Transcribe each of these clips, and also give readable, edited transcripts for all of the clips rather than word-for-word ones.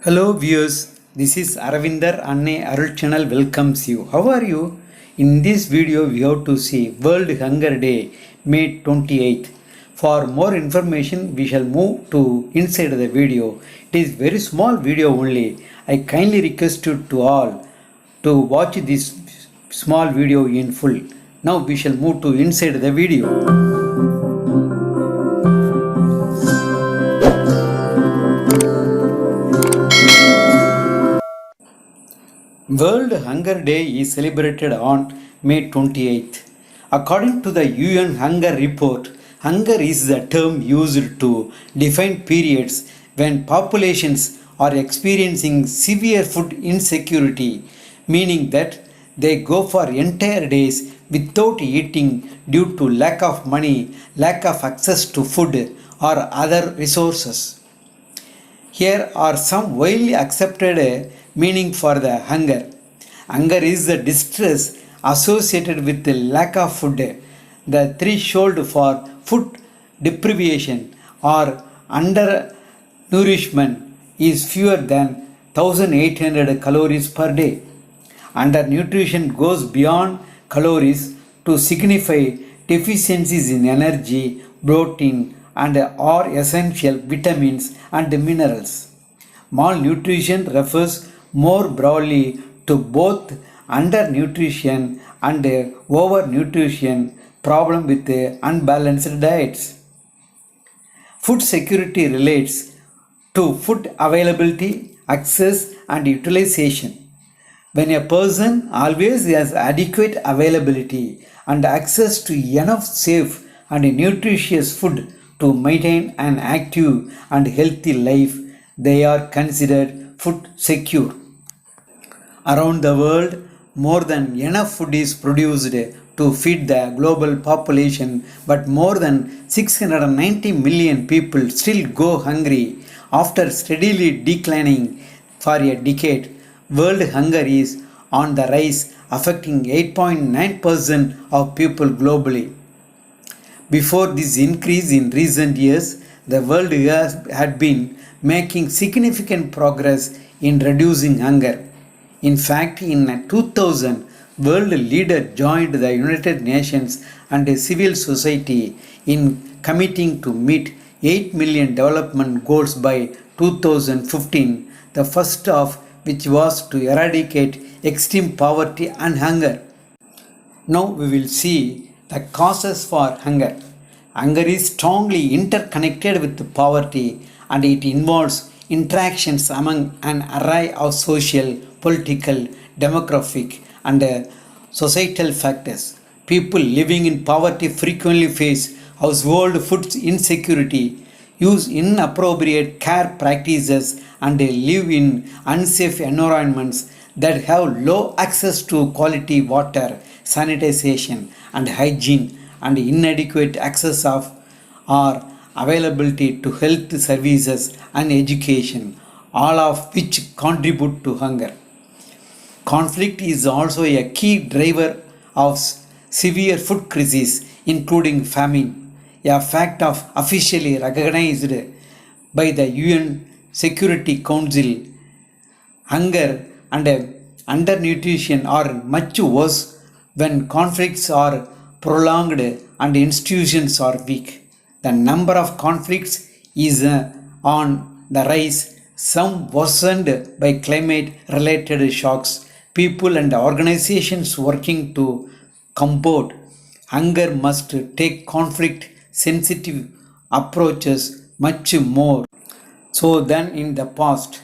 Hello viewers, this is Aravinder Anne Arul channel welcomes you. How are you? In this video we have to see World Hunger Day, May 28th. For more information we shall move to inside the video. It is very small video only. I kindly request you to all to watch this small video in full. Now we shall move to inside the video. World Hunger Day is celebrated on May 28th. According to the UN Hunger Report, hunger is the term used to define periods when populations are experiencing severe food insecurity, meaning that they go for entire days without eating due to lack of money, lack of access to food, or other resources. Here are some widely accepted meaning for the hunger. Hunger is the distress associated with the lack of food. The threshold for food deprivation or undernourishment is fewer than 1800 calories per day. Undernutrition goes beyond calories to signify deficiencies in energy, protein, and or essential vitamins and minerals. Malnutrition refers more broadly to both undernutrition and overnutrition problem with unbalanced diets. Food security relates to food availability, access, and utilization. When a person always has adequate availability and access to enough safe and nutritious food to maintain an active and healthy life, they are considered food secure. Around the world, more than enough food is produced to feed the global population, but more than 690 million people still go hungry after steadily declining for a decade. World hunger is on the rise, affecting 8.9% of people globally. Before this increase in recent years, the world had been making significant progress in reducing hunger. In fact, in 2000, world leaders joined the United Nations and civil society in committing to meet 8 million development goals by 2015, the first of which was to eradicate extreme poverty and hunger. Now we will see the causes for hunger. Hunger is strongly interconnected with poverty and it involves interactions among an array of social, political, demographic, and societal factors. People living in poverty frequently face household food insecurity, use inappropriate care practices, and live in unsafe environments that have low access to quality water, sanitation, and hygiene, and inadequate access of or availability to health services and education, all of which contribute to hunger. Conflict is also a key driver of severe food crisis, including famine, a fact of officially recognized by the UN Security Council. Hunger and undernutrition are much worse when conflicts are prolonged and institutions are weak. The number of conflicts is on the rise, some worsened by climate related shocks. People and organizations working to combat hunger must take conflict sensitive approaches much more so than in the past.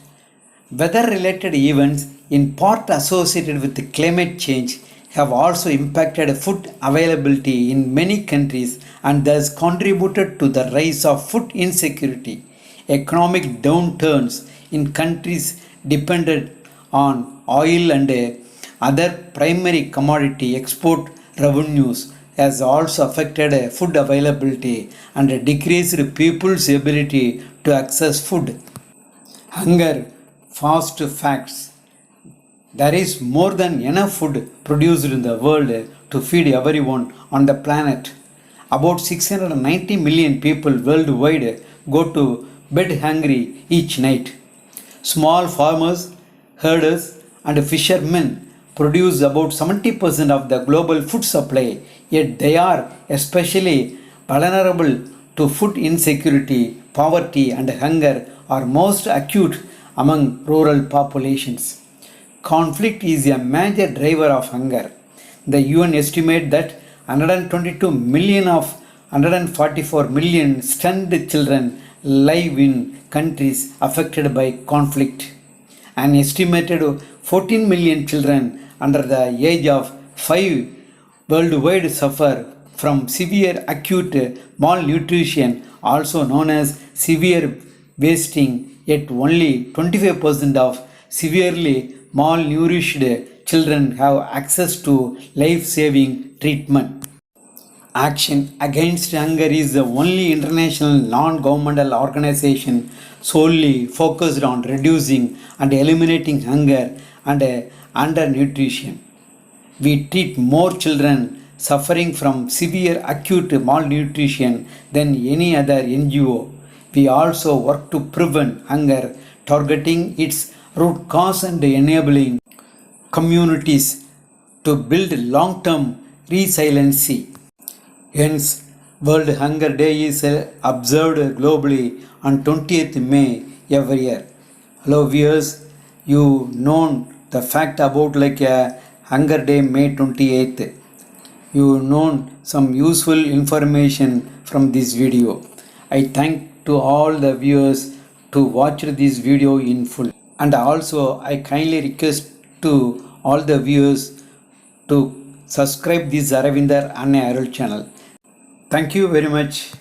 Weather related events, in part associated with climate change, have also impacted food availability in many countries and thus contributed to the rise of food insecurity. Economic downturns in countries dependent on oil and other primary commodity export revenues has also affected food availability and decreased people's ability to access food. Hunger, fast facts. There is more than enough food produced in the world to feed everyone on the planet. About 690 million people worldwide go to bed hungry each night. Small farmers, herders, and fishermen produce about 70% of the global food supply, yet they are especially vulnerable to food insecurity, poverty, and hunger are most acute among rural populations. Conflict is a major driver of hunger. The UN estimate that 122 million of 144 million stunned children live in countries affected by conflict. An estimated 14 million children under the age of 5 worldwide suffer from severe acute malnutrition, also known as severe wasting, yet only 25% of severely malnourished children have access to life saving treatment. Action Against Hunger is the only international non governmental organization solely focused on reducing and eliminating hunger and undernutrition. We treat more children suffering from severe acute malnutrition than any other NGO. We also work to prevent hunger, targeting its root cause and enabling communities to build long term resiliency. Hence, World Hunger Day is observed globally on 20th May every year. Hello viewers, you know the fact about like a Hunger Day May 28th. You know some useful information from this video. I thank to all the viewers to watch this video in full. And also I kindly request to all the viewers to subscribe this Aravindar Anna Arul channel. Thank you very much.